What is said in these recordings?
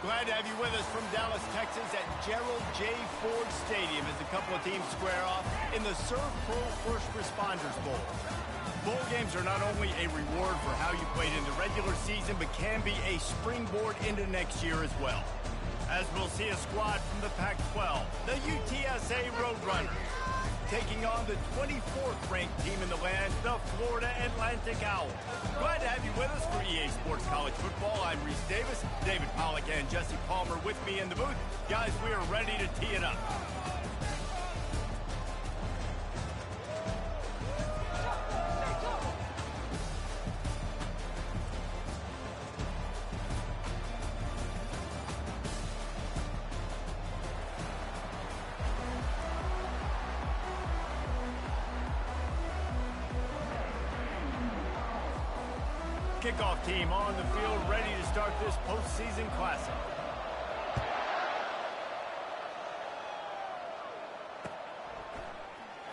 Glad to have you with us from Dallas, Texas at Gerald J. Ford Stadium as a couple of teams square off in the Serve Pro First Responders Bowl. Bowl games are not only a reward for how you played in the regular season, but can be a springboard into next year as well. As we'll see a squad from the Pac-12, the UTSA Roadrunners, taking on the 24th ranked team in the land, the Florida Atlantic Owls. Glad to have you with us for EA Sports College Football. I'm Reese Davis, David Pollack and Jesse Palmer with me in the booth. Guys, we are ready to tee it up. Kickoff team on the field, ready to start this postseason classic.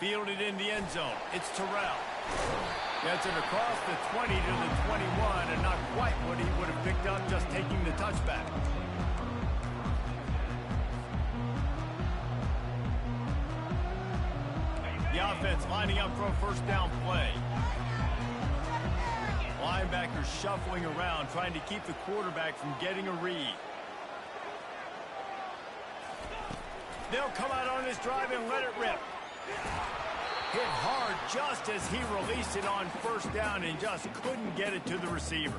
Fielded in the end zone. It's Terrell. Gets it across the 20 to the 21, and not quite what he would have picked up just taking the touchback. The offense lining up for a first down play. Linebackers shuffling around, trying to keep the quarterback from getting a read. They'll come out on this drive and let it rip. Hit hard just as he released it on first down and just couldn't get it to the receiver.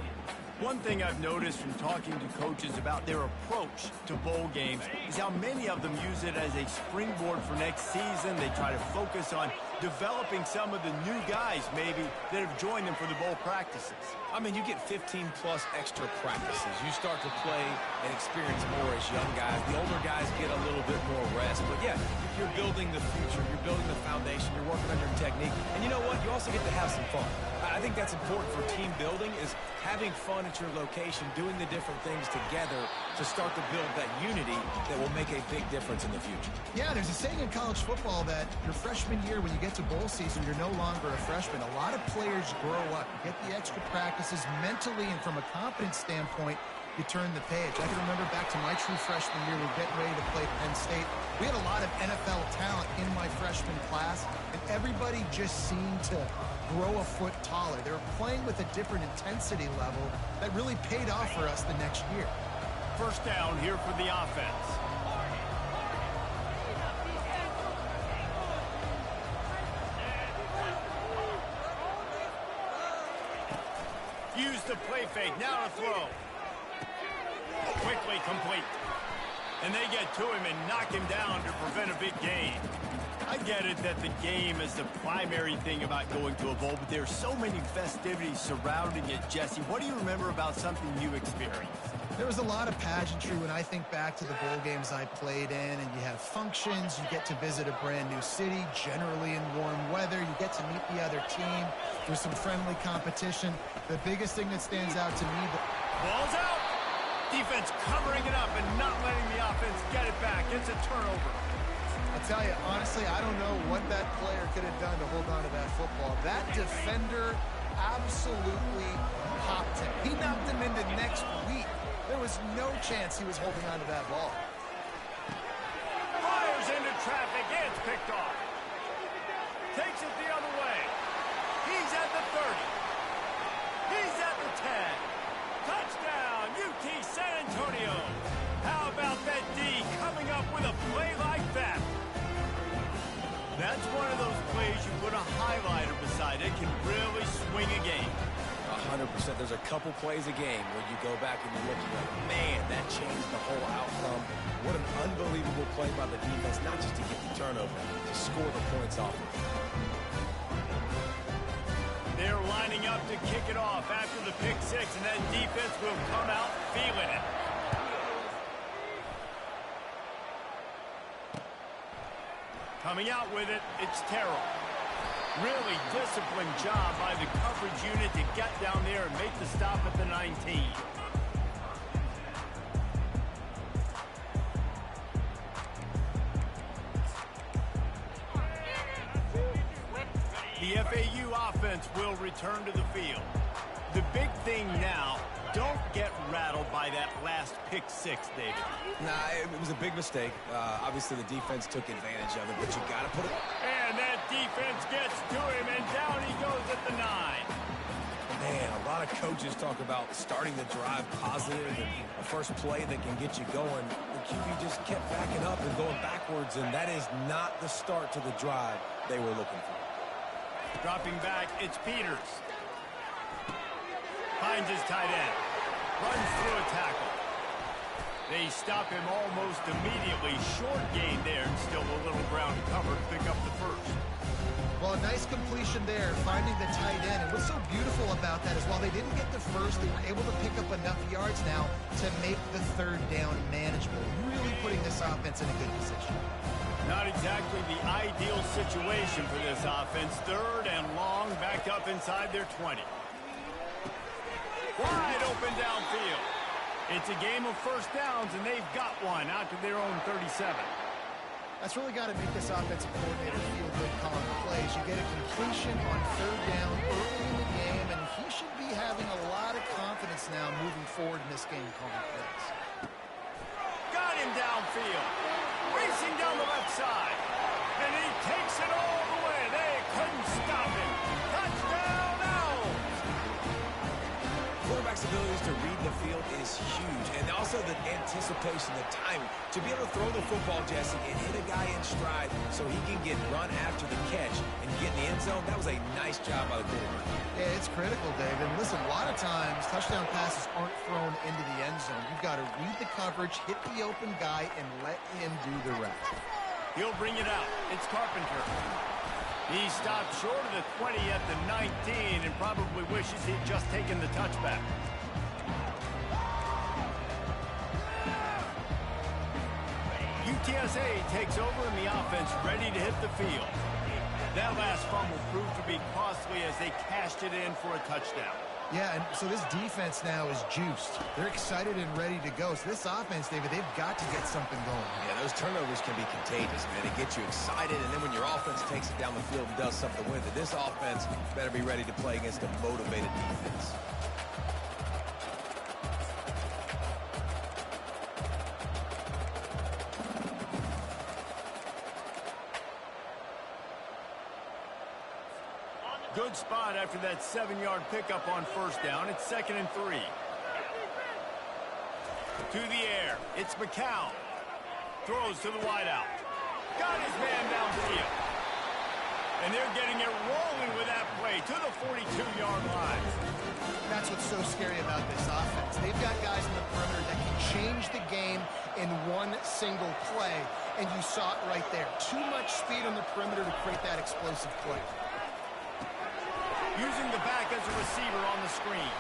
One thing I've noticed from talking to coaches about their approach to bowl games is how many of them use it as a springboard for next season. They try to focus on developing some of the new guys, maybe, that have joined them for the bowl practices. I mean, you get 15-plus extra practices. You start to play and experience more as young guys. The older guys get a little bit more rest. But, yeah, you're building the future. You're building the foundation. You're working on your technique. And you know what? You also get to have some fun. I think that's important for team building, is having fun at your location, doing the different things together to start to build that unity that will make a big difference in the future. Yeah, there's a saying in college football that your freshman year, when you get to bowl season, you're no longer a freshman. A lot of players grow up, get the extra practices mentally, and from a confidence standpoint, you turn the page. I can remember back to my true freshman year, we were getting ready to play Penn State. We had a lot of NFL talent in my freshman class, and everybody just seemed to grow a foot taller. They were playing with a different intensity level that really paid off for us the next year. First down here for the offense. Use the play fake, now to throw. Quickly complete. And they get to him and knock him down to prevent a big gain. I get it that the game is the primary thing about going to a bowl, but there's so many festivities surrounding it. Jesse, what do you remember about something you experienced? There was a lot of pageantry when I think back to the bowl games I played in, and you have functions, you get to visit a brand new city, generally in warm weather, you get to meet the other team, there's some friendly competition. The biggest thing that stands out to me... Ball's out! Defense covering it up and not letting the offense get it back. It's a turnover. I'll tell you, honestly, I don't know what that player could have done to hold on to that football. That defender absolutely popped him. He knocked him into next week. There was no chance he was holding on to that ball. Fires into traffic. It's picked off. Takes it the other way. He's at the 30. He's at the 10. Touchdown, UT San Antonio. How about that D coming up with a play like that? That's one of those plays you put a highlighter beside it, can really swing a game. 100%. There's a couple plays a game where you go back and you look and you're like, man, that changed the whole outcome. What an unbelievable play by the defense, not just to get the turnover, to score the points off of it. They're lining up to kick it off after the pick six, and that defense will come out feeling it. Coming out with it, it's Terrell. Really disciplined job by the coverage unit to get down there and make the stop at the 19. The FAU offense will return to the field. The big thing now, don't get rattled by justify that last pick six, David? Nah, it was a big mistake. Obviously, the defense took advantage of it, but you got to put it. And that defense gets to him, and down he goes at the 9. Man, a lot of coaches talk about starting the drive positive and a first play that can get you going. The QB just kept backing up and going backwards, and that is not the start to the drive they were looking for. Dropping back, it's Peters. Finds his tight end. Runs through a tackle. They stop him almost immediately. Short gain there, and still a little ground to cover to pick up the first. Well, a nice completion there, finding the tight end. And what's so beautiful about that is while they didn't get the first, they were able to pick up enough yards now to make the third down manageable. Really putting this offense in a good position. Not exactly the ideal situation for this offense. Third and long, back up inside their 20. Wide open downfield. It's a game of first downs, and they've got one out to their own 37. That's really got to make this offensive coordinator feel good calling plays. You get a completion on third down early in the game, and he should be having a lot of confidence now moving forward in this game calling plays. Got him downfield. Racing down the left side. And he takes it all the way. They couldn't stop him. Touchdown, Owls! Quarterback's abilities to read the field is huge, and also the anticipation, the timing. To be able to throw the football, Jesse, and hit a guy in stride so he can get run after the catch and get in the end zone, that was a nice job by the quarterback. Yeah, it's critical, David. Listen, a lot of times touchdown passes aren't thrown into the end zone. You've got to read the coverage, hit the open guy, and let him do the rest. He'll bring it out. It's Carpenter. He stopped short of the 20 at the 19 and probably wishes he'd just taken the touchback. UTSA takes over and the offense ready to hit the field. That last fumble proved to be costly as they cashed it in for a touchdown. Yeah, and so this defense now is juiced. They're excited and ready to go. So this offense, David, they've got to get something going. Yeah, those turnovers can be contagious, man. It gets you excited, and then when your offense takes it down the field and does something with it, this offense better be ready to play against a motivated defense. Good spot after that 7-yard pickup on first down. It's 2nd and 3. To the air. It's McCown. Throws to the wideout. Got his man downfield. And they're getting it rolling with that play to the 42-yard line. That's what's so scary about this offense. They've got guys in the perimeter that can change the game in one single play. And you saw it right there. Too much speed on the perimeter to create that explosive play. Using the back as a receiver on the screen.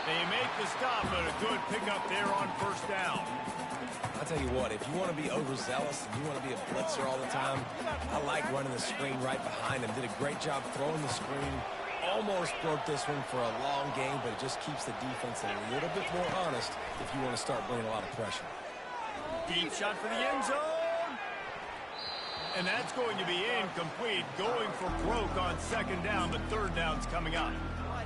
They make the stop, but a good pickup there on first down. I'll tell you what, if you want to be overzealous and you want to be a blitzer all the time, I like running the screen right behind him. Did a great job throwing the screen. Almost broke this one for a long game, but it just keeps the defense a little bit more honest if you want to start bringing a lot of pressure. Deep shot for the end zone. And that's going to be incomplete. Going for broke on second down, but third down's coming up.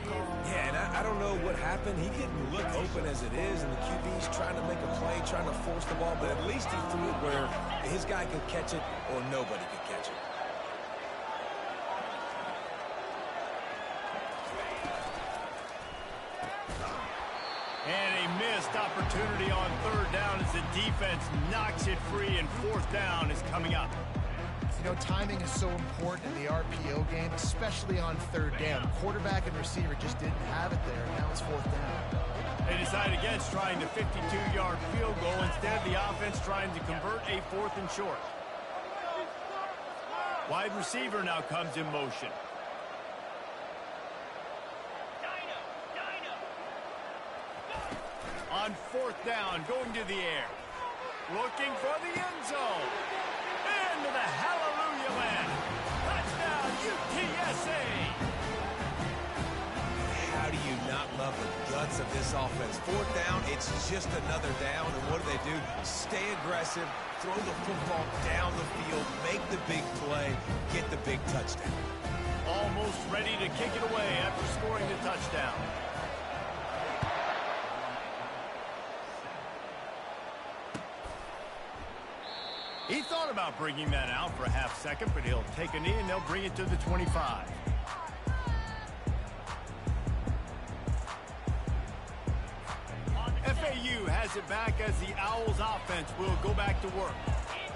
Yeah, and I don't know what happened. He didn't look open as it is, and the QB's trying to make a play, trying to force the ball, but at least he threw it where his guy could catch it or nobody could catch it. And a missed opportunity on third down as the defense knocks it free, and fourth down is coming up. You know, timing is so important in the RPO game, especially on third down. Quarterback and receiver just didn't have it there. Now it's fourth down. They decide against trying the 52-yard field goal. Instead, the offense trying to convert a 4th and short. Wide receiver now comes in motion. On fourth down, going to the air. Looking for the end zone. Into the hallelujah land. Touchdown, UTSA. How do you not love the guts of this offense? Fourth down, it's just another down, and what do? Stay aggressive, throw the football down the field, make the big play, get the big touchdown. Almost ready to kick it away after scoring the touchdown. He thought about bringing that out for a half second, but he'll take a knee and they'll bring it to the 25. FAU has it back as the Owls offense will go back to work.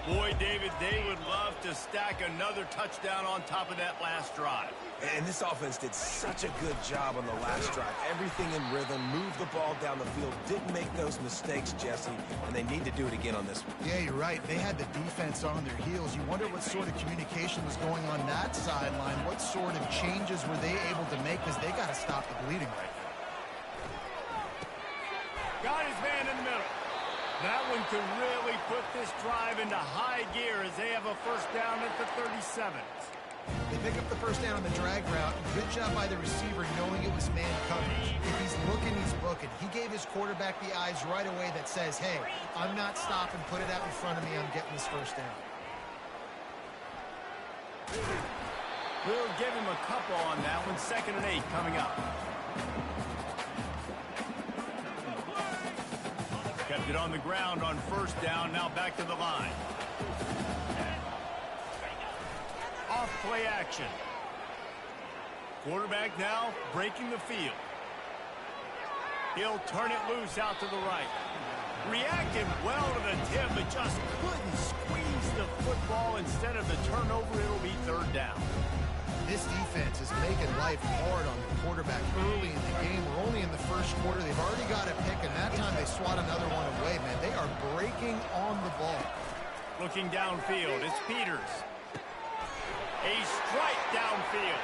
Boy, David, they would love to stack another touchdown on top of that last drive. And this offense did such a good job on the last drive. Everything in rhythm, moved the ball down the field, didn't make those mistakes, Jesse, and they need to do it again on this one. Yeah, you're right. They had the defense on their heels. You wonder what sort of communication was going on that sideline. What sort of changes were they able to make, because they got to stop the bleeding right now. Got his man in the middle. That one could really put this drive into high gear as they have a first down at the 37. They pick up the first down on the drag route. Good job by the receiver knowing it was man coverage. If he's looking, he's booking. He gave his quarterback the eyes right away that says, hey, I'm not stopping. Put it out in front of me. I'm getting this first down. We'll give him a couple on that one. 2nd and 8 coming up. Kept it on the ground on first down. Now back to the line. Off play action. Quarterback now breaking the field. He'll turn it loose out to the right. Reacted well to the tip, but just couldn't squeeze the football. Instead of the turnover, it'll be 3rd down. This defense is making life hard on the quarterback early in the game. We're only in the first quarter. They've already got a pick, and that time they swat another one away, man. They are breaking on the ball. Looking downfield, it's Peters. A strike downfield.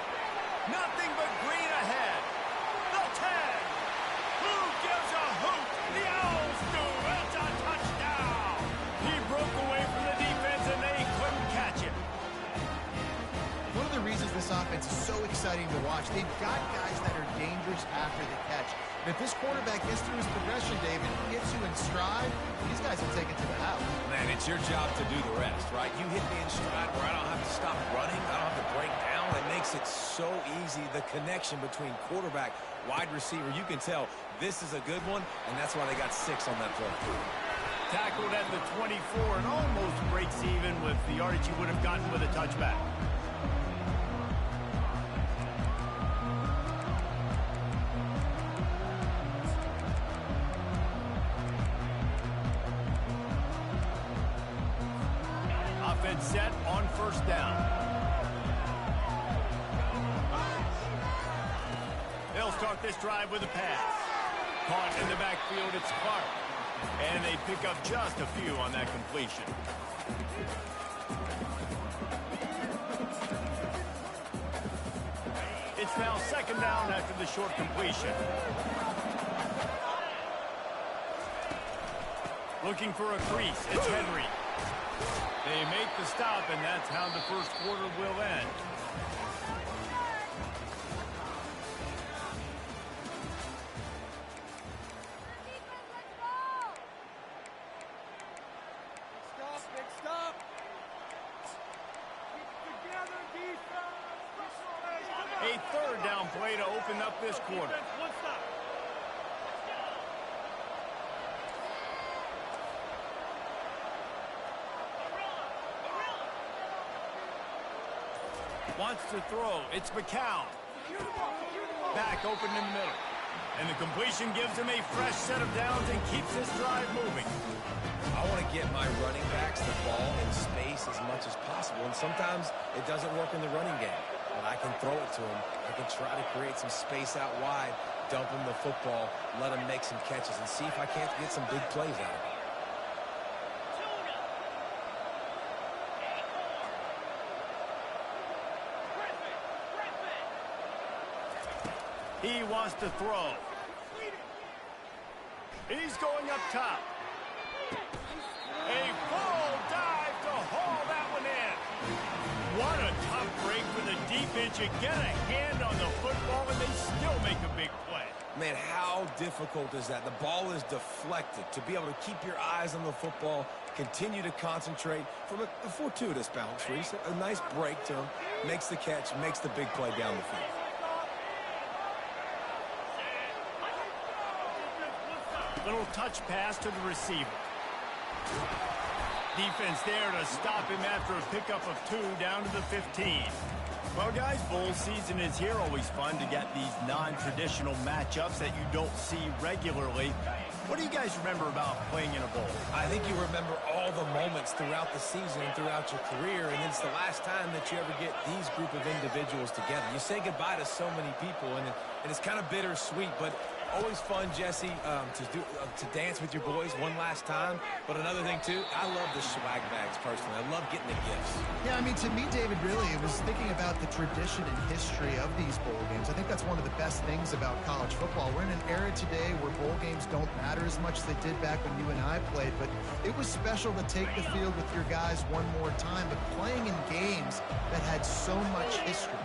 Nothing but green ahead. The 10. Who gives a hoot? The Owls do. It's a touchdown. He broke away from the defense, and they couldn't catch him. One of the reasons this offense is so exciting to watch, they've got guys that are dangerous after the catch. And if this quarterback gets through his progression, David, gets you in stride, these guys will take it to the house. Man, it's your job to do the rest, right? You hit me in stride where I don't have to stop running. I don't have to break down. It makes it so easy. The connection between quarterback, wide receiver, you can tell this is a good one, and that's why they got 6 on that play. Tackled at the 24 and almost breaks even with the yardage he would have gotten with a touchback. Offense set on first down. They'll start this drive with a pass. Caught in the backfield, it's Clark. And they pick up just a few on that completion. It's now 2nd down after the short completion. Looking for a crease, it's Henry. They make the stop, and that's how the first quarter will end. Stop. Keep together, defense. A 3rd down play to open up this quarter. One stop. Wants to throw. It's McCown. Back open in the middle. And the completion gives him a fresh set of downs and keeps this drive moving. I want to get my running backs the ball in space as much as possible, and sometimes it doesn't work in the running game. But I can throw it to them. I can try to create some space out wide, dump them the football, let them make some catches, and see if I can't get some big plays out of it. He wants to throw. He's going up top. A full dive to haul that one in. What a tough break for the defense. You get a hand on the football, and they still make a big play. Man, how difficult is that? The ball is deflected. To be able to keep your eyes on the football, continue to concentrate from a fortuitous bounce, Reese. A nice break to him, makes the catch, makes the big play down the field. Little touch pass to the receiver. Defense there to stop him after a pickup of 2 down to the 15. Well, guys, bowl season is here. Always fun to get these non-traditional matchups that you don't see regularly. What do you guys remember about playing in a bowl? I think you remember all the moments throughout the season and throughout your career, and it's the last time that you ever get these group of individuals together. You say goodbye to so many people, and it's kind of bittersweet, but always fun, Jesse, to dance with your boys one last time. But another thing, too, I love the swag bags, personally. I love getting the gifts. Yeah, I mean, to me, David, really, it was thinking about the tradition and history of these bowl games. I think that's one of the best things about college football. We're in an era today where bowl games don't matter as much as they did back when you and I played, but it was special to take the field with your guys one more time, but playing in games that had so much history.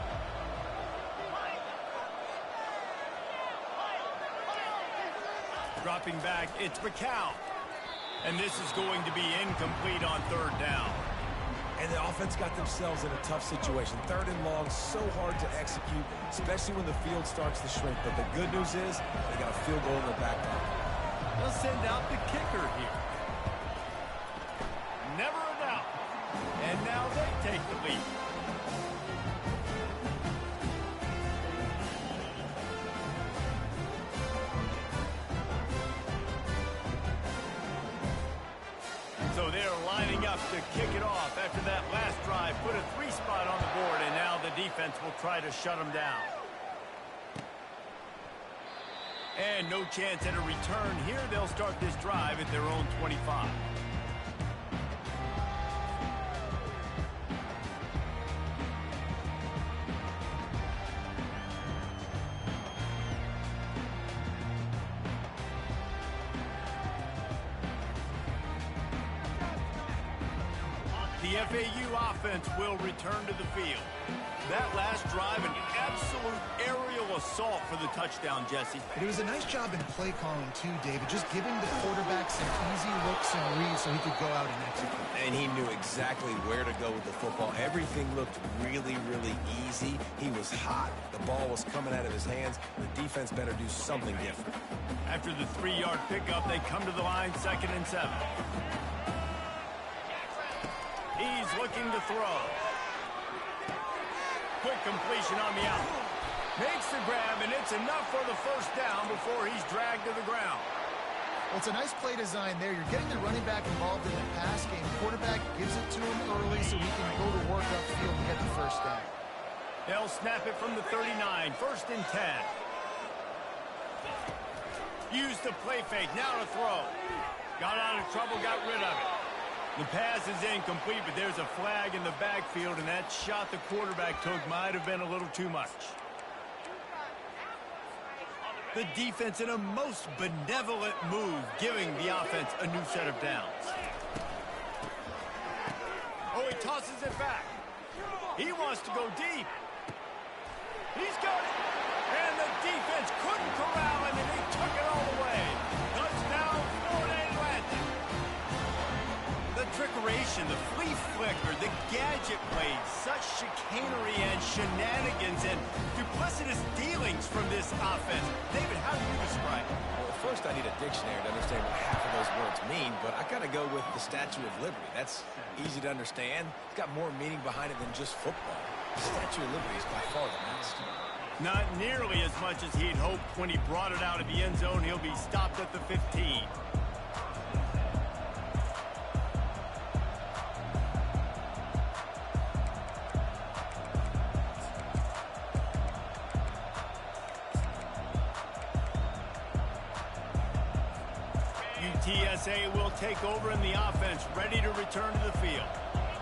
Dropping back, it's McCown. And this is going to be incomplete on 3rd down. And the offense got themselves in a tough situation. 3rd and long, so hard to execute, especially when the field starts to shrink. But the good news is they got a field goal in the back pocket. They'll send out the kicker here. Never a doubt. And now they take the lead. So they're lining up to kick it off after that last drive. Put a 3 spot on the board, and now the defense will try to shut them down. And no chance at a return here. They'll start this drive at their own 25. The FAU offense will return to the field. That last drive, an absolute aerial assault for the touchdown, Jesse. But it was a nice job in play calling, too, David, just giving the quarterback some easy looks and reads so he could go out and execute. And he knew exactly where to go with the football. Everything looked really, really easy. He was hot. The ball was coming out of his hands. The defense better do something different. After the 3-yard pickup, they come to the line, 2nd and 7. He's looking to throw. Quick completion on the out. Makes the grab, and it's enough for the 1st down before he's dragged to the ground. Well, it's a nice play design there. You're getting the running back involved in the pass game. Quarterback gives it to him early so he can go to work upfield and get the 1st down. They'll snap it from the 39, 1st and 10. Use the play fake, now to throw. Got out of trouble, got rid of it. The pass is incomplete, but there's a flag in the backfield, and that shot the quarterback took might have been a little too much. The defense in a most benevolent move, giving the offense a new set of downs. Oh, he tosses it back. He wants to go deep. He's got it. And the defense couldn't corral him, and they took it all the way. Touchdown, Florida Atlantic. The trickeration, the flea flicker, the gadget plays, such chicanery and shenanigans and duplicitous dealings from this offense. David, how do you describe it? Well, first I need a dictionary to understand what half of those words mean, but I gotta go with the Statue of Liberty. That's easy to understand. It's got more meaning behind it than just football. The Statue of Liberty is by far the best. Not nearly as much as he'd hoped when he brought it out of the end zone. He'll be stopped at the 15. TSA will take over in the offense, ready to return to the field.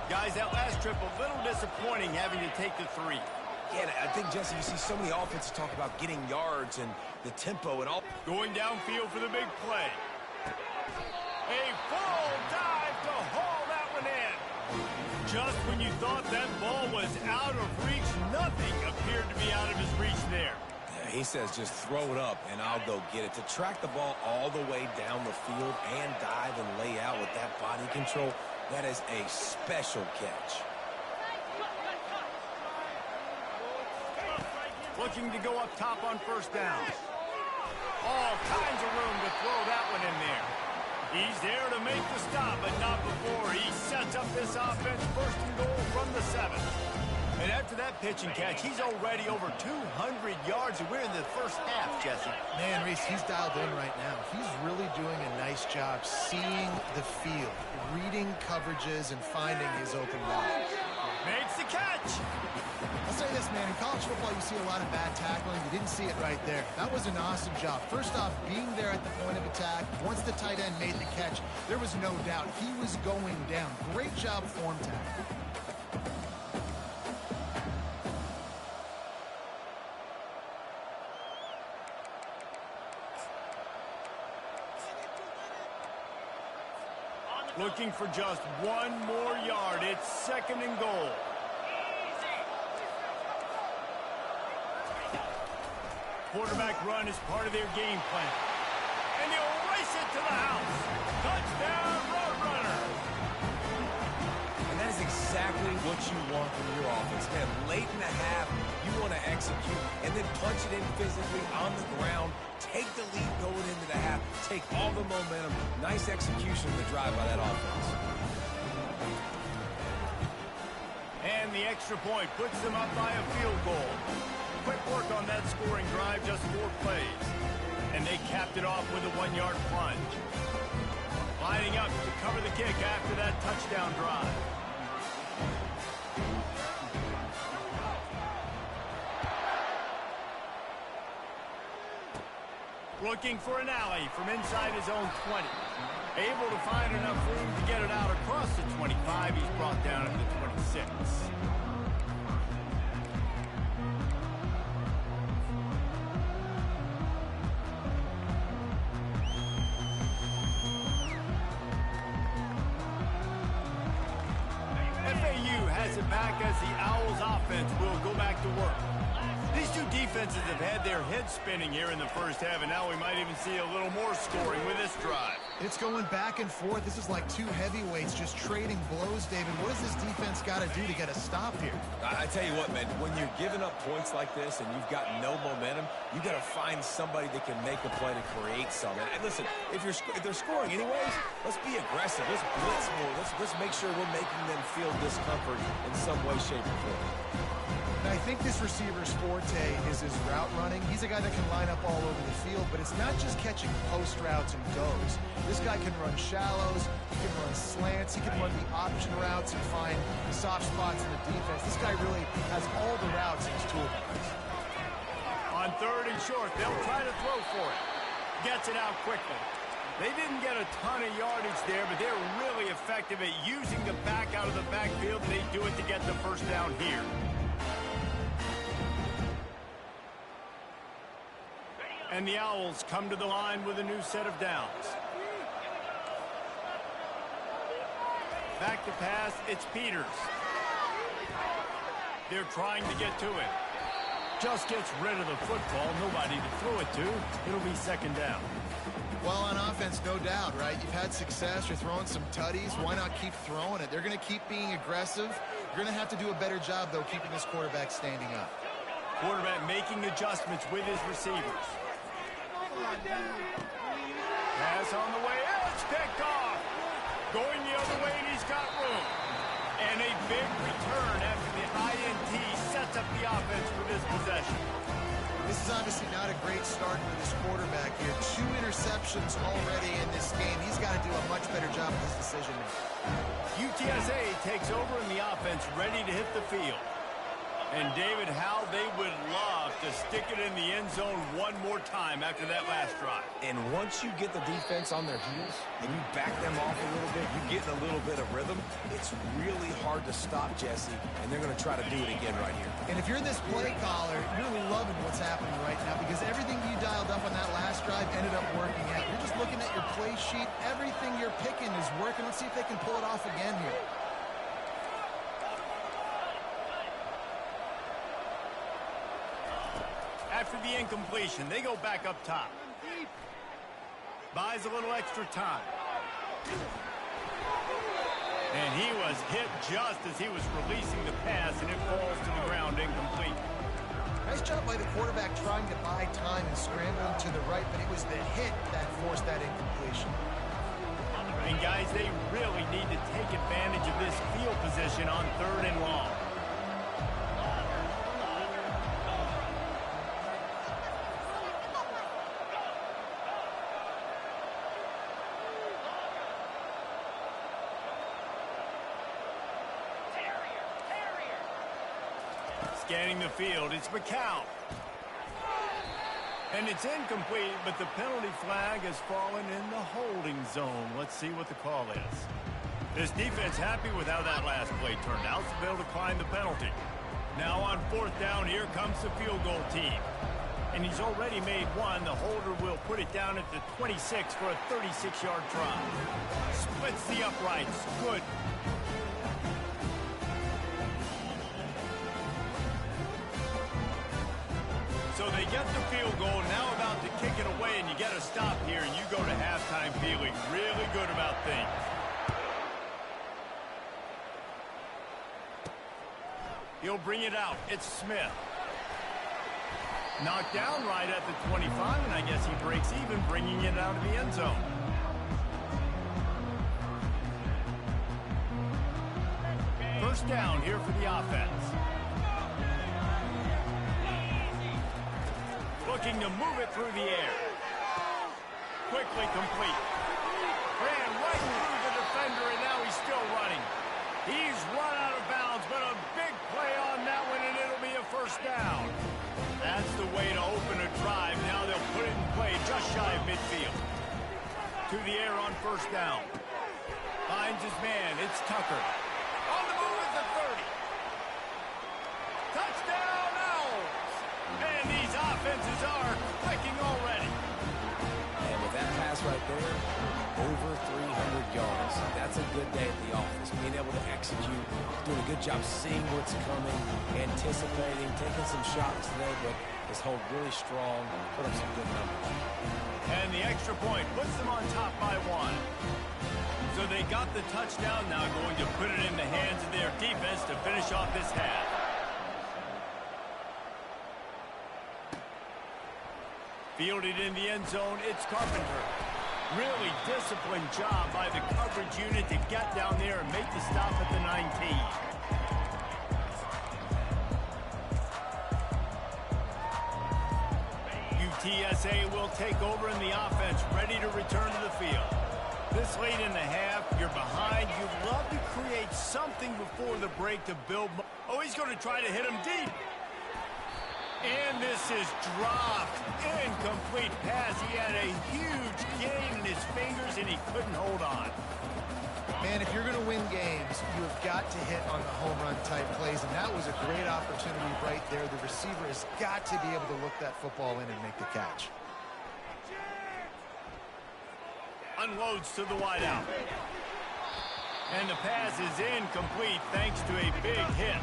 Guys, that last trip a little disappointing having to take the 3. Yeah, I think, Jesse, you see so many offenses talk about getting yards and the tempo and all. Going downfield for the big play. A full dive to haul that one in. Just when you thought that ball was out of reach, nothing appeared to be out of his reach there. He says just throw it up and I'll go get it. To track the ball all the way down the field and dive and lay out with that body control, that is a special catch. Looking to go up top on 1st down. All kinds of room to throw that one in there. He's there to make the stop, but not before he And after that pitch and catch, he's already over 200 yards, and we're in the first half, Jesse. Man, Reese, he's dialed in right now. He's really doing a nice job seeing the field, reading coverages, and finding his open guys. Makes the catch. I'll say this, man. In college football, you see a lot of bad tackling. You didn't see it right there. That was an awesome job. First off, being there at the point of attack. Once the tight end made the catch, there was no doubt he was going down. Great job form tackle. Looking for just one more yard. It's 2nd and goal. Quarterback run is part of their game plan. And he'll race it to the house. Touchdown, Roadrunner. And that is exactly what you want from your offense. Man, late in the half, you want to execute and then punch it in physically on the ground. Take the lead going into the half. Take all the momentum. Nice execution of the drive by that offense. And the extra point puts them up by a field goal. Quick work on that scoring drive, just 4 plays. And they capped it off with a 1-yard plunge. Lining up to cover the kick after that touchdown drive. Looking for an alley from inside his own 20. Able to find enough room to get it out across the 25. He's brought down at the 26. FAU has it back as the Owls offense will go back to work. These two defenses have had their heads spinning here in the first half, and now we might even see a little more scoring with this drive. It's going back and forth. This is like two heavyweights just trading blows, David. What does this defense got to do to get a stop here? I tell you what, man, when you're giving up points like this and you've got no momentum, you got to find somebody that can make a play to create something. And listen, if they're scoring anyways, let's be aggressive. Let's blitz more. Let's make sure we're making them feel discomfort in some way, shape, or form. And I think this receiver's forte is his route running. He's a guy that can line up all over the field, but it's not just catching post routes and goes. This guy can run shallows, he can run slants, he can run the option routes and find soft spots in the defense. This guy really has all the routes in his toolbox. On 3rd and short, they'll try to throw for it. Gets it out quickly. They didn't get a ton of yardage there, but they're really effective at using the back out of the backfield, and they do it to get the first down here. And the Owls come to the line with a new set of downs. Back to pass, it's Peters. They're trying to get to it. Just gets rid of the football, nobody to throw it to. It'll be 2nd down. Well, on offense, no doubt, right? You've had success, you're throwing some tutties. Why not keep throwing it? They're going to keep being aggressive. You're going to have to do a better job, though, keeping this quarterback standing up. Quarterback making adjustments with his receivers. Pass on the way, it's picked off. Going the other way, and he's got room. And a big return after the INT sets up the offense for this possession. This is obviously not a great start for this quarterback here. 2 interceptions already in this game. He's got to do a much better job of his decision making. UTSA takes over in the offense, ready to hit the field. And David, how they would love to stick it in the end zone one more time after that last drive. And once you get the defense on their heels and you back them off a little bit, you get in a little bit of rhythm, it's really hard to stop, Jesse, and they're going to try to do it again right here. And if you're this play caller, you're loving what's happening right now because everything you dialed up on that last drive ended up working out. You're just looking at your play sheet. Everything you're picking is working. Let's see if they can pull it off again here. After the incompletion, they go back up top. Buys a little extra time. And he was hit just as he was releasing the pass, and it falls to the ground incomplete. Nice job by the quarterback trying to buy time and scrambling to the right, but it was the hit that forced that incompletion. And guys, they really need to take advantage of this field position on 3rd and long. Scanning the field, it's McCown. And it's incomplete, but the penalty flag has fallen in the holding zone. Let's see what the call is. This defense happy with how that last play turned out, so they'll decline the penalty. Now on fourth down, here comes the field goal team. And he's already made one. The holder will put it down at the 26 for a 36-yard try. Splits the uprights. Good. So they get the field goal, now about to kick it away, and you get a stop here, and you go to halftime feeling really good about things. He'll bring it out. It's Smith. Knocked down right at the 25, and I guess he breaks even, bringing it out of the end zone. First down here for the offense. Looking to move it through the air. Quickly complete. Ran right through the defender, and now he's still running. He's run out of bounds, but a big play on that one, and it'll be a first down. That's the way to open a drive. Now they'll put it in play just shy of midfield. To the air on first down. Finds his man. It's Tucker. On the move at the 30. Touchdown, Owls! And these offenses are clicking already. And with that pass right there, over 300 yards. That's a good day at the office. Being able to execute, doing a good job seeing what's coming, anticipating, taking some shots today, but his hold really strong, put up some good numbers. And the extra point puts them on top by one. So they got the touchdown, now going to put it in the hands of their defense to finish off this half. Fielded in the end zone, it's Carpenter. Really disciplined job by the coverage unit to get down there and make the stop at the 19. UTSA will take over in the offense, ready to return to the field. This late in the half, you're behind. You'd love to create something before the break to build. Oh, he's going to try to hit him deep. And this is dropped. Incomplete pass. He had a huge gain in his fingers, and he couldn't hold on. Man, if you're going to win games, you have got to hit on the home run type plays, and that was a great opportunity right there. The receiver has got to be able to look that football in and make the catch. Unloads to the wideout. And the pass is incomplete thanks to a big hit.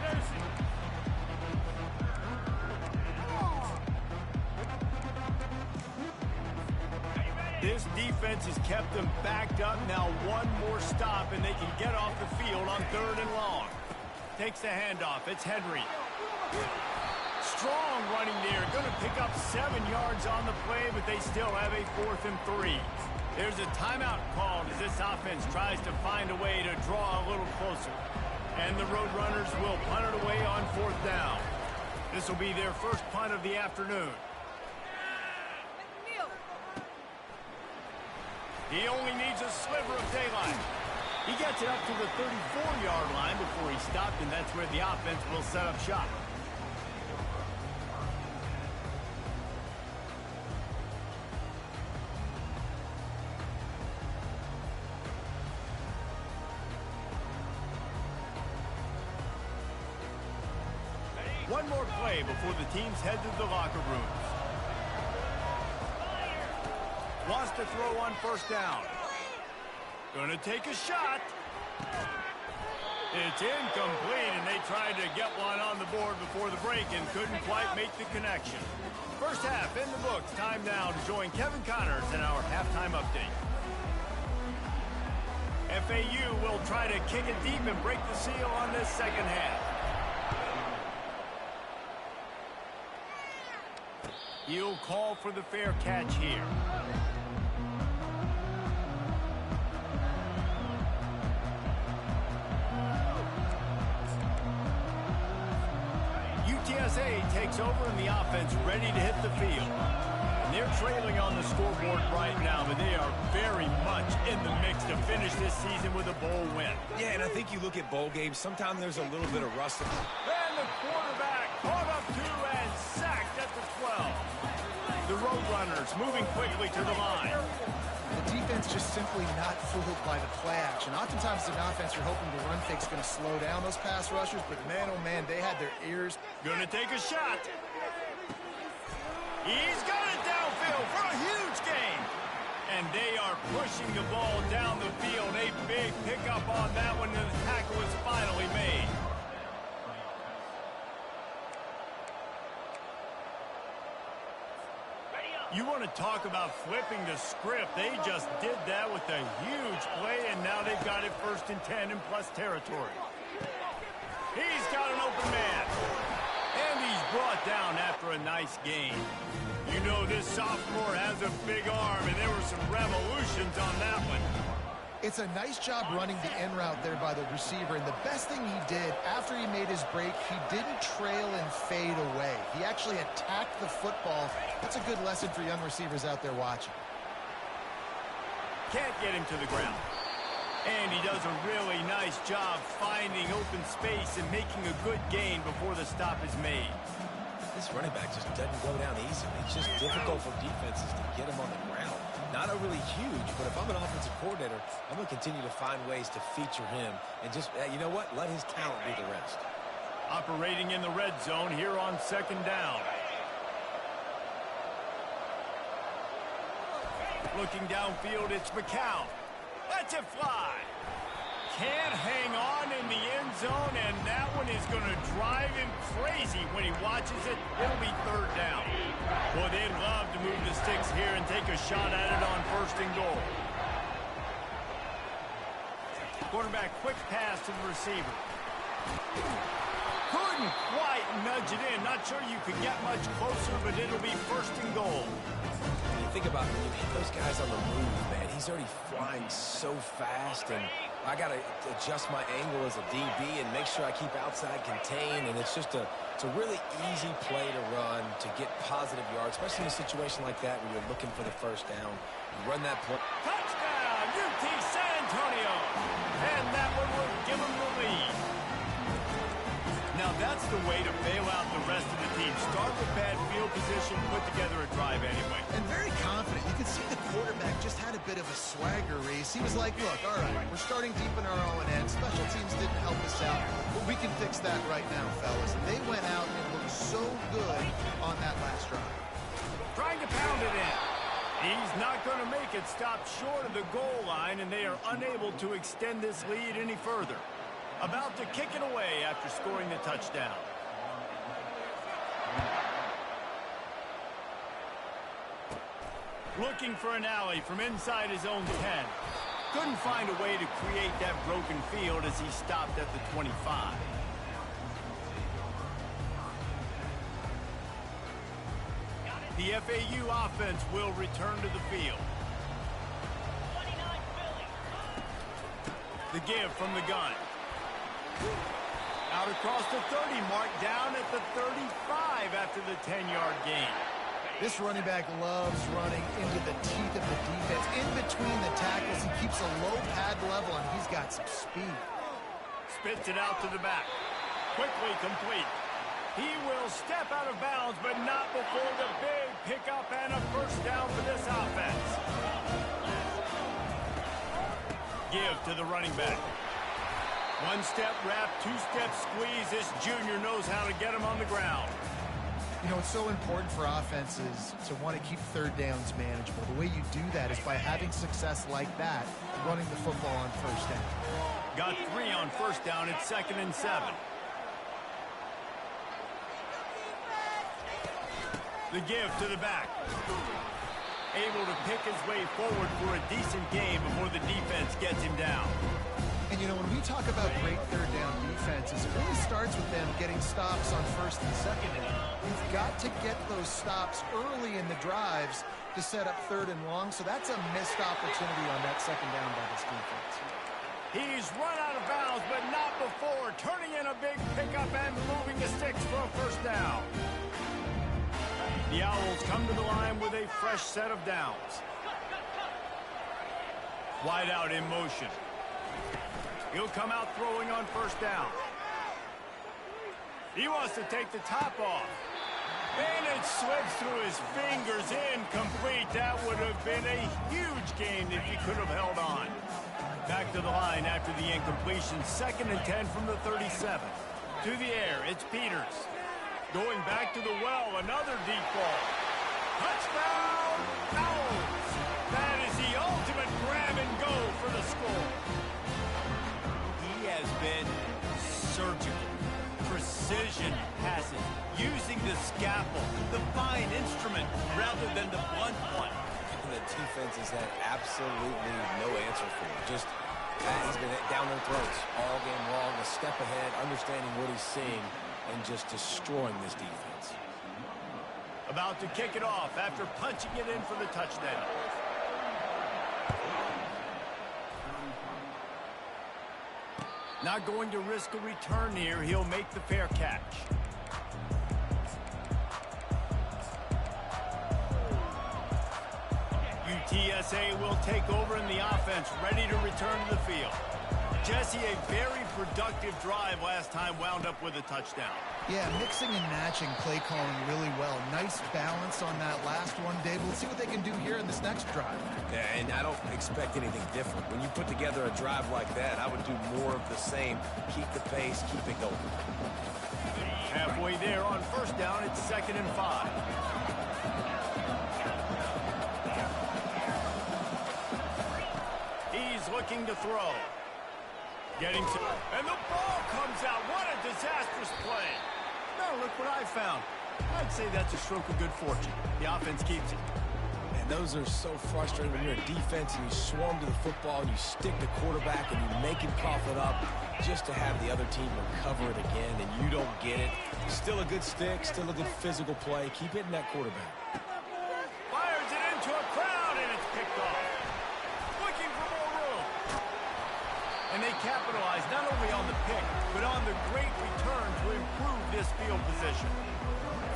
This defense has kept them backed up. Now one more stop, and they can get off the field on 3rd and long. Takes the handoff. It's Henry. Strong running there. Going to pick up 7 yards on the play, but they still have a 4th and 3. There's a timeout called as this offense tries to find a way to draw a little closer. And the Roadrunners will punt it away on 4th down. This will be their first punt of the afternoon. He only needs a sliver of daylight. He gets it up to the 34-yard line before he stopped, and that's where the offense will set up shop. One more play before the teams head to the locker rooms. Wants to throw on 1st down. Gonna take a shot. It's incomplete, and they tried to get one on the board before the break and couldn't quite make the connection. First half in the books. Time now to join Kevin Connors in our halftime update. FAU will try to kick it deep and break the seal on this second half. He'll call for the fair catch here. UTSA takes over in the offense, ready to hit the field. And they're trailing on the scoreboard right now, but they are very much in the mix to finish this season with a bowl win. Yeah, and I think you look at bowl games, sometimes there's a little bit of rust. And the quarterback caught Roadrunners moving quickly to the line. The defense just simply not fooled by the play action. Oftentimes, as an offense, you're hoping the run fake's going to slow down those pass rushers, but man, oh man, they had their ears. Gonna take a shot. He's got it downfield for a huge gain. And they are pushing the ball down the field. A big pickup on that one, and the tackle is finally made. You want to talk about flipping the script. They just did that with a huge play, and now they've got it 1st and 10 in plus territory. He's got an open man. And he's brought down after a nice gain. You know this sophomore has a big arm, and there were some revolutions on that one. It's a nice job running the in route there by the receiver, and the best thing he did after he made his break, he didn't trail and fade away. He actually attacked the football. That's a good lesson for young receivers out there watching. Can't get him to the ground. And he does a really nice job finding open space and making a good gain before the stop is made. This running back just doesn't go down easy. It's just difficult for defenses to get him on the ground. Not overly huge, but if I'm an offensive coordinator, I'm going to continue to find ways to feature him and just, you know what, let his talent do the rest. Operating in the red zone here on 2nd down. Looking downfield, it's McCown. Lets it fly. Can't hang on in the end zone, and that one is going to drive him crazy when he watches it. It'll be 3rd down. Boy, they'd love to move the sticks here and take a shot at it on 1st and goal. Quarterback, quick pass to the receiver. Couldn't quite nudge it in. Not sure you could get much closer, but it'll be 1st and goal. You think about when you hit those guys on the move, man, he's already flying so fast, and I got to adjust my angle as a DB and make sure I keep outside contained, and it's just it's a really easy play to run to get positive yards, especially in a situation like that where you're looking for the 1st down. You run that play. Touchdown, UT San Antonio! And that one will give them the lead. Now that's the way to bail out the rest of the team. Start with bad field position, put together a drive anyway. And very confident. You can see the quarterback just had a bit of a swagger race. He was like, look, all right, we're starting deep in our own end. Special teams didn't help us out, but we can fix that right now, fellas. And they went out and looked so good on that last drive. Trying to pound it in. He's not going to make it. Stop short of the goal line, and they are unable to extend this lead any further. About to kick it away after scoring the touchdown. Looking for an alley from inside his own 10. Couldn't find a way to create that broken field as he stopped at the 25. The FAU offense will return to the field. The give from the gun. Out across the 30, marked down at the 35 after the 10-yard gain. This running back loves running into the teeth of the defense. In between the tackles, he keeps a low pad level, and he's got some speed. Spits it out to the back. Quickly complete. He will step out of bounds, but not before the big pickup and a 1st down for this offense. Give to the running back. 1-step wrap, 2-step squeeze. This junior knows how to get him on the ground. You know, it's so important for offenses to want to keep 3rd downs manageable. The way you do that is by having success like that, running the football on 1st down. Got 3 on 1st down. It's 2nd and 7. The give to the back. Able to pick his way forward for a decent gain before the defense gets him down. And, you know, when we talk about great 3rd down defenses, it really starts with them getting stops on 1st and 2nd down. You've got to get those stops early in the drives to set up 3rd and long, so that's a missed opportunity on that 2nd down by this defense. He's run out of bounds, but not before turning in a big pickup and moving the sticks for a 1st down. The Owls come to the line with a fresh set of downs. Wide out in motion. He'll come out throwing on 1st down. He wants to take the top off. Feinted switch through his fingers, incomplete. That would have been a huge gain if he could have held on. Back to the line after the incompletion. 2nd and 10 from the 37. To the air, it's Peters. Going back to the well, another deep ball. Touchdown, Owls! That is the ultimate grab and go for the score. He has been surgical. Precision passing, using the scalpel, the fine instrument, rather than the blunt one. And the defense has had absolutely no answer for him. Just, he's been down their throats all game long, a step ahead, understanding what he's seeing, and just destroying this defense. About to kick it off after punching it in for the touchdown. Not going to risk a return here. He'll make the fair catch. UTSA will take over in the offense, ready to return to the field. Jesse, a very productive drive last time, wound up with a touchdown. Yeah, mixing and matching play calling really well. Nice balance on that last one, Dave. Let's see what they can do here in this next drive. Yeah, and I don't expect anything different. When you put together a drive like that, I would do more of the same. Keep the pace, keep it going. Halfway there on 1st down, it's 2nd and 5. He's looking to throw. Getting to, and the ball comes out. What a disastrous play. Now look what I found. I'd say that's a stroke of good fortune. The offense keeps it. And those are so frustrating when you're a defense and you swarm to the football and you stick the quarterback and you make him cough it up just to have the other team recover it again and you don't get it. Still a good stick, still a good physical play. Keep hitting that quarterback. Fires it into a crowd and it's picked off. Looking for more room. And they capitalize not only on the pick, but on the great return to improve this field position.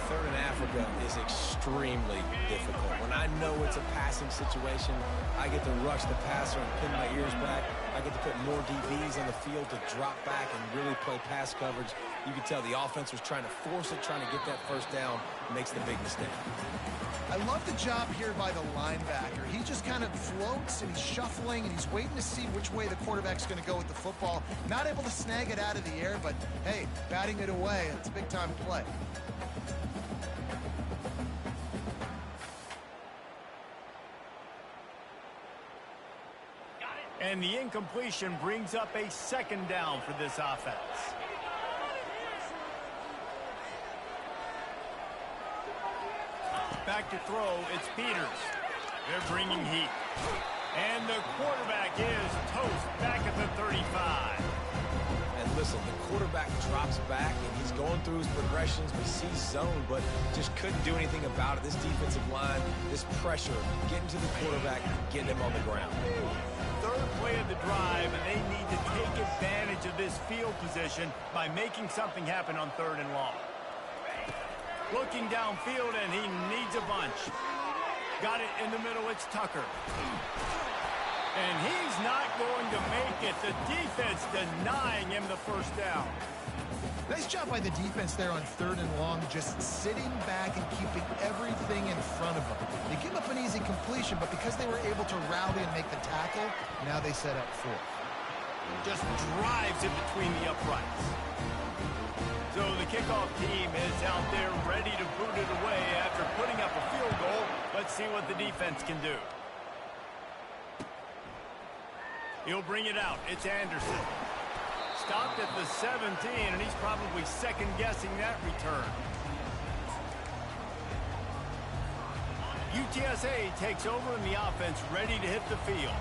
3rd and Africa is extremely difficult. When I know it's a passing situation, I get to rush the passer and pin my ears back. I get to put more DBs on the field to drop back and really play pass coverage. You can tell the offense was trying to force it, trying to get that 1st down, makes the big mistake. I love the job here by the linebacker. He just kind of floats and he's shuffling and he's waiting to see which way the quarterback's going to go with the football. Not able to snag it out of the air, but hey, batting it away, it's a big-time play. And the incompletion brings up a 2nd down for this offense. Back to throw, it's Peters. They're bringing heat. And the quarterback is toast back at the 35. And listen, the quarterback drops back and he's going through his progressions. We see zone, but just couldn't do anything about it. This defensive line, this pressure, getting to the quarterback, getting him on the ground. 3rd play of the drive, and they need to take advantage of this field position by making something happen on 3rd and long. Looking downfield, and he needs a bunch. Got it in the middle, it's Tucker. And he's not going to make it. The defense denying him the 1st down. Nice job by the defense there on 3rd and long, just sitting back and keeping everything in front of them. They give up an easy completion, but because they were able to rally and make the tackle, now they set up 4th. Just drives in between the uprights. So the kickoff team is out there ready to boot it away after putting up a field goal. Let's see what the defense can do. He'll bring it out. It's Anderson. Stopped at the 17, and he's probably second-guessing that return. UTSA takes over in the offense, ready to hit the field.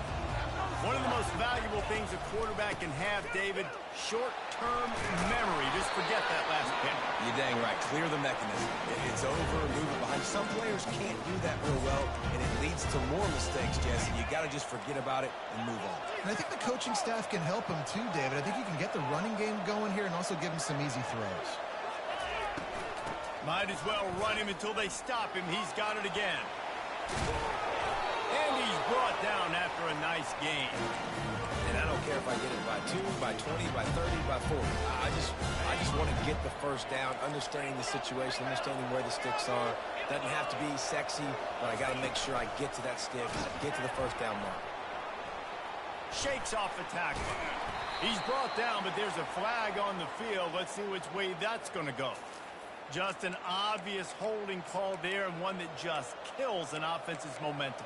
One of the most valuable things a quarterback can have, David, short-term memory. Just forget that last pick. You're dang right. Clear the mechanism. It's over, move it behind. Some players can't do that real well, and it leads to more mistakes, Jesse. You got to just forget about it and move on. And I think the coaching staff can help him too, David. I think you can get the running game going here and also give him some easy throws. Might as well run him until they stop him. He's got it again. And he's brought down after a nice gain. And I don't care if I get it by 2, by 20, by 30, by 40. I just want to get the first down, understanding the situation, understanding where the sticks are. Doesn't have to be sexy, but I got to make sure I get to that stick, get to the first down mark. Shakes off the tackle. He's brought down, but there's a flag on the field. Let's see which way that's going to go. Just an obvious holding call there, and one that just kills an offense's momentum.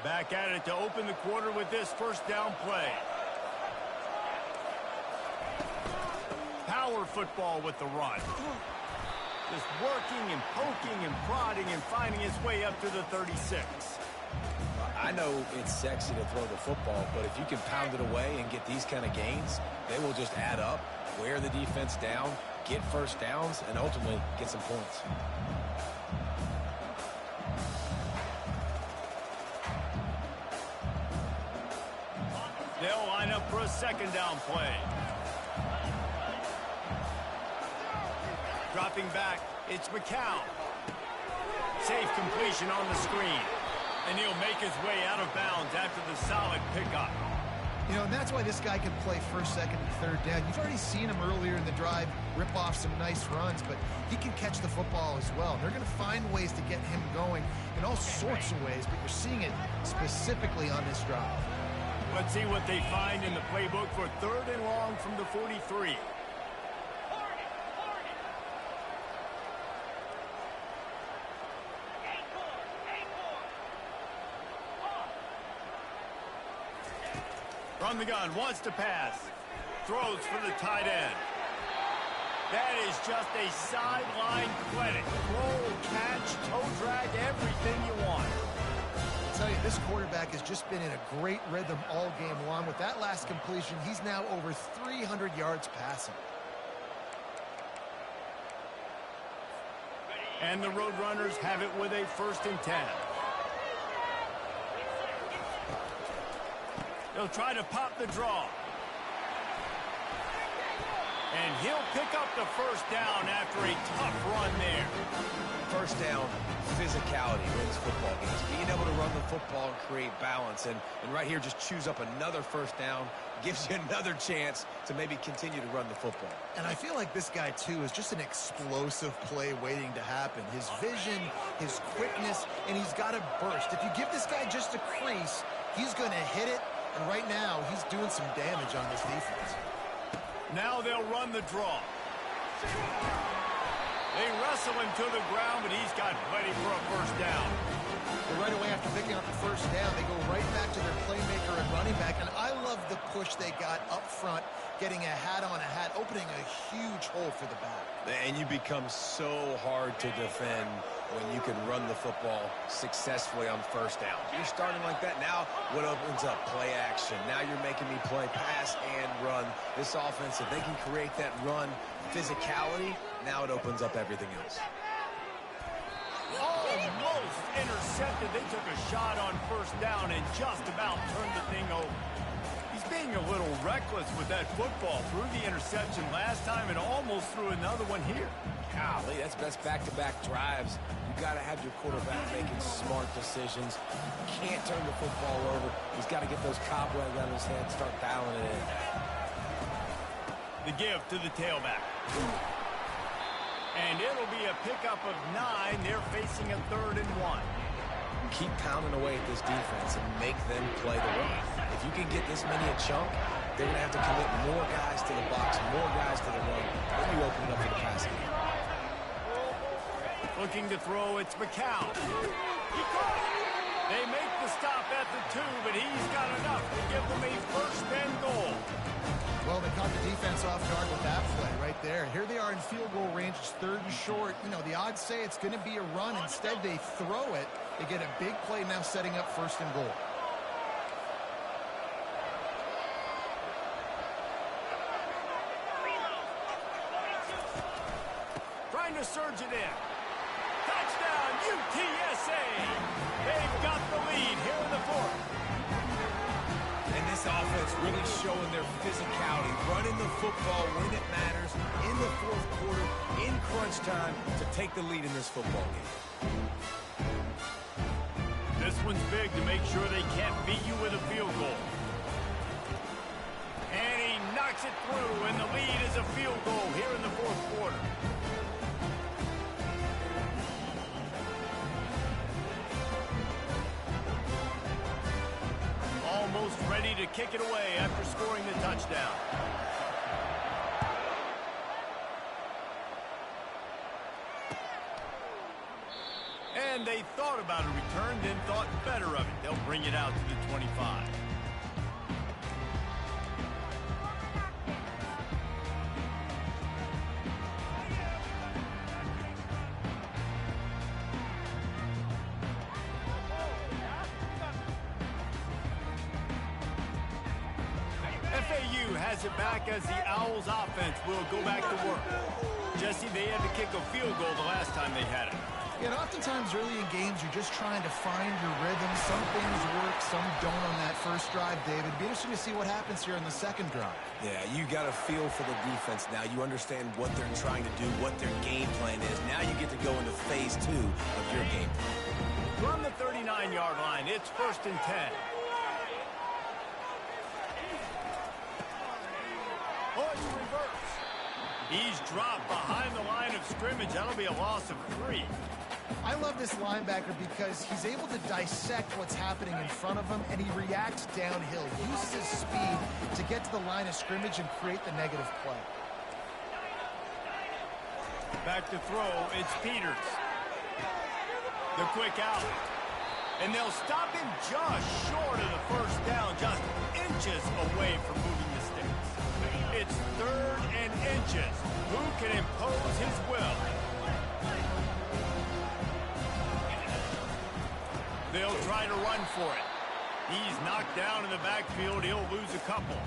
Back at it to open the quarter with this first down play. Power football with the run. Just working and poking and prodding and finding his way up to the 36. I know it's sexy to throw the football, but if you can pound it away and get these kind of gains, they will just add up, wear the defense down, get first downs, and ultimately get some points. They'll line up for a second down play. Dropping back, it's McCown. Safe completion on the screen. And he'll make his way out of bounds after the solid pickup. You know, and that's why this guy can play first, second, and third down. You've already seen him earlier in the drive rip off some nice runs, but he can catch the football as well. They're going to find ways to get him going in all sorts of ways, but you're seeing it specifically on this drive. Let's see what they find in the playbook for third and long from the 43. From the gun, wants to pass. Throws for the tight end. That is just a sideline credit. Roll, catch, toe drag, everything you want. I tell you, this quarterback has just been in a great rhythm all game long. With that last completion, he's now over 300 yards passing. And the Roadrunners have it with a 1st and 10. He'll try to pop the draw. And he'll pick up the first down after a tough run there. First down, physicality wins football games. Being able to run the football and create balance. And right here, just choose up another first down. Gives you another chance to maybe continue to run the football. And I feel like this guy, too, is just an explosive play waiting to happen. His vision, his quickness, and he's got a burst. If you give this guy just a crease, he's going to hit it. And right now, he's doing some damage on this defense. Now they'll run the draw. They wrestle him to the ground, but he's got plenty for a first down. And right away after picking up the first down, they go right back to their playmaker and running back. And I love the push they got up front, getting a hat on a hat, opening a huge hole for the back. And you become so hard to defend when you can run the football successfully on first down. You're starting like that. Now what opens up? Play action. Now you're making me play pass and run. This offense, if they can create that run physicality, now it opens up everything else. Almost intercepted. They took a shot on first down and just about turned the thing over. He's being a little reckless with that football. Threw the interception last time and almost threw another one here. Golly, that's best back-to-back drives. You got to have your quarterback making smart decisions. Can't turn the football over. He's got to get those cobwebs out of his head and start dialing it in. The give to the tailback. And it'll be a pickup of 9. They're facing a 3rd and 1. Keep pounding away at this defense and make them play the run. If you can get this many a chunk, they're going to have to commit more guys to the box, more guys to the run. Then you open it up for the passing game. Looking to throw, it's McCown. They make the stop at the 2, but he's got enough to give them a 1st and goal. Well, they caught the defense off guard with that play right there. Here they are in field goal range. It's 3rd and short. You know, the odds say it's going to be a run. Instead, they throw it. They get a big play now setting up 1st and goal. Trying to surge it in. Touchdown, UTSA! They've got the lead here in the fourth. And this offense really showing their physicality, running the football when it matters, in the fourth quarter, in crunch time, to take the lead in this football game. This one's big to make sure they can't beat you with a field goal. And he knocks it through, and the lead is a field goal here in the fourth quarter. Almost ready to kick it away after scoring the touchdown. And they thought about a return, then thought better of it. They'll bring it out to the 25. FAU has it back as the Owls offense will go back to work. Jesse, they had to kick a field goal the last time they had it. And oftentimes early in games, you're just trying to find your rhythm. Some things work, some don't on that first drive, David. It'd be interesting to see what happens here in the second drive. Yeah, you got a feel for the defense now. You understand what they're trying to do, what their game plan is. Now you get to go into phase 2 of your game plan. From the 39-yard line, it's 1st and 10. Oh, it's reverse. He's dropped behind the line of scrimmage. That'll be a loss of 3. I love this linebacker because he's able to dissect what's happening in front of him, and he reacts downhill. He uses his speed to get to the line of scrimmage and create the negative play. Back to throw, it's Peters. The quick out. And they'll stop him just short of the first down, just inches away from moving the sticks. It's 3rd and inches. Who can impose his will? They'll try to run for it. He's knocked down in the backfield. He'll lose a couple.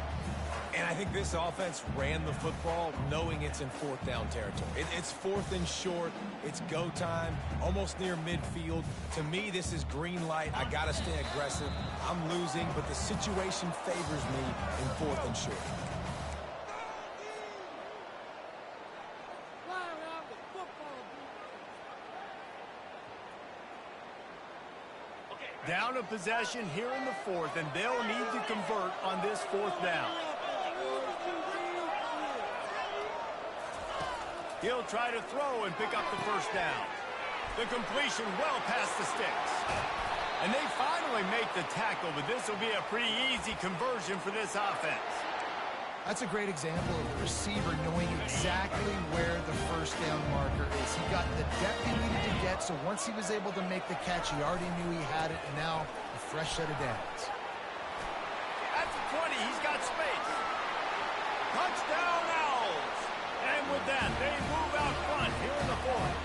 And I think this offense ran the football knowing it's in 4th down territory. It's 4th and short. It's go time, almost near midfield. To me, this is green light. I got to stay aggressive. I'm losing, but the situation favors me in 4th and short. Down a possession here in the 4th, and they'll need to convert on this 4th down. He'll try to throw and pick up the first down. The completion well past the sticks. And they finally make the tackle, but this will be a pretty easy conversion for this offense. That's a great example of a receiver knowing exactly where the first down marker is. He got the depth he needed to get, so once he was able to make the catch, he already knew he had it, and now a fresh set of downs. At the 20, he's got space. Touchdown, Owls! And with that, they move out front here in the 4th.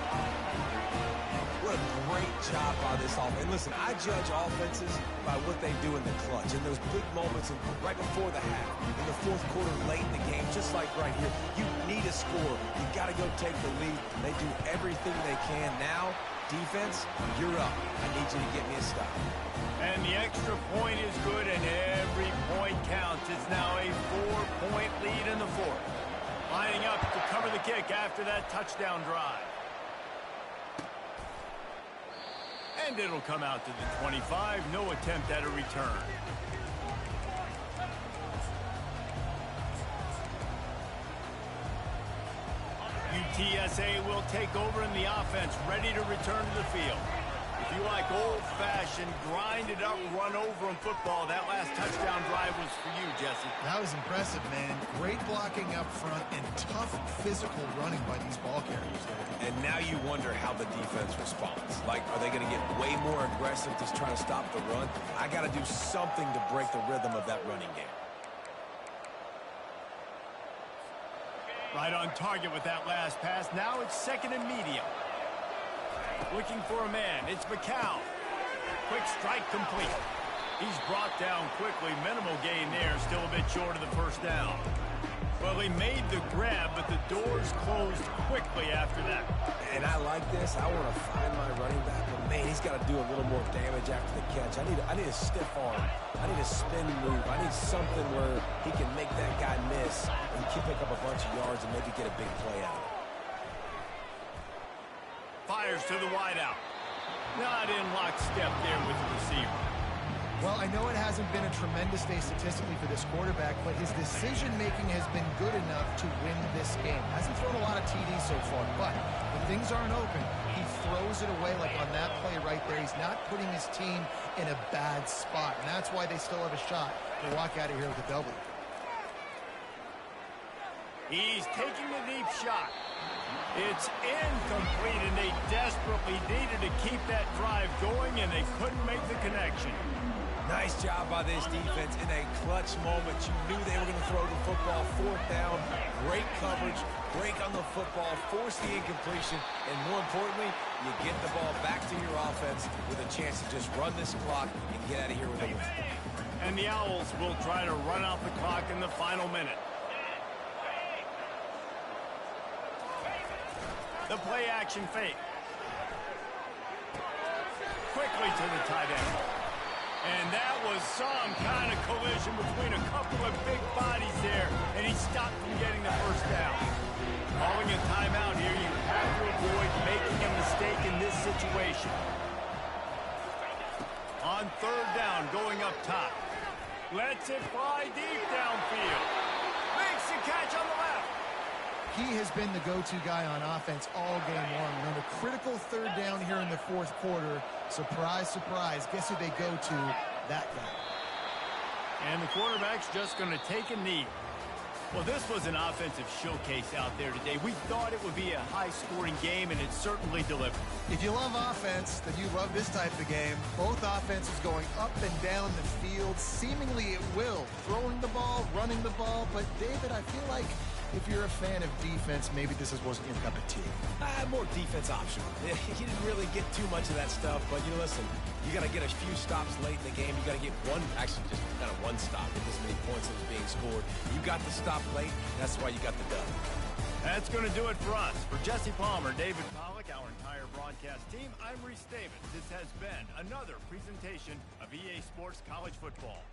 What a great job by this offense. And listen, I judge offenses by what they do in the clutch. In those big moments right before the half, in the 4th quarter, late in the game, just like right here, you need a score. You got to go take the lead. They do everything they can. Now, defense, you're up. I need you to get me a stop. And the extra point is good, and every point counts. It's now a 4-point lead in the 4th. Lining up to cover the kick after that touchdown drive. And it'll come out to the 25. No attempt at a return. UTSA will take over in the offense, ready to return to the field. If you like old-fashioned, grinded-up, run-over-'em football, that last touchdown drive was for you, Jesse. That was impressive, man. Great blocking up front and tough physical running by these ball carriers there. And now you wonder how the defense responds. Like, are they going to get way more aggressive just trying to stop the run? I got to do something to break the rhythm of that running game. Right on target with that last pass. Now it's 2nd and medium. Looking for a man. It's McCown. Quick strike complete. He's brought down quickly. Minimal gain there. Still a bit short of the first down. Well, he made the grab, but the doors closed quickly after that. And I like this. honest, I want to find my running back, but man, he's got to do a little more damage after the catch. I need a stiff arm. I need a spin move. I need something where he can make that guy miss and can pick up a bunch of yards and maybe get a big play out of it. Fires to the wideout. Not in lockstep there with the receiver. Well, I know it hasn't been a tremendous day statistically for this quarterback, but his decision-making has been good enough to win this game. Hasn't thrown a lot of TDs so far, but when things aren't open, he throws it away like on that play right there. He's not putting his team in a bad spot, and that's why they still have a shot to walk out of here with a W. He's taking a deep shot. It's incomplete, and they desperately needed to keep that drive going, and they couldn't make the connection. Nice job by this defense in a clutch moment. You knew they were going to throw the football. Fourth down, great coverage, break on the football, force the incompletion, and more importantly, you get the ball back to your offense with a chance to just run this clock and get out of here with a win. And the Owls will try to run out the clock in the final minute. The play action fake. Quickly to the tight end. And that was some kind of collision between a couple of big bodies there, and he stopped from getting the first down. Calling a timeout here, you have to avoid making a mistake in this situation. On third down, going up top. Lets it fly deep downfield. Makes the catch on the left. He has been the go-to guy on offense all game long. And on a critical third down here in the fourth quarter, surprise, surprise, guess who they go to? That guy. And the quarterback's just going to take a knee. Well, this was an offensive showcase out there today. We thought it would be a high-scoring game, and it certainly delivered. If you love offense, then you love this type of game. Both offenses going up and down the field, seemingly at will. Throwing the ball, running the ball. But, David, I feel like if you're a fan of defense, maybe this wasn't your cup of tea. More defense optional. You didn't really get too much of that stuff, but you listen, you got to get a few stops late in the game. You got to get just kind of one stop with this many points that was being scored. You got the stop late, that's why you got the dub. That's going to do it for us. For Jesse Palmer, David Pollack, our entire broadcast team, I'm Reese Davis. This has been another presentation of EA Sports College Football.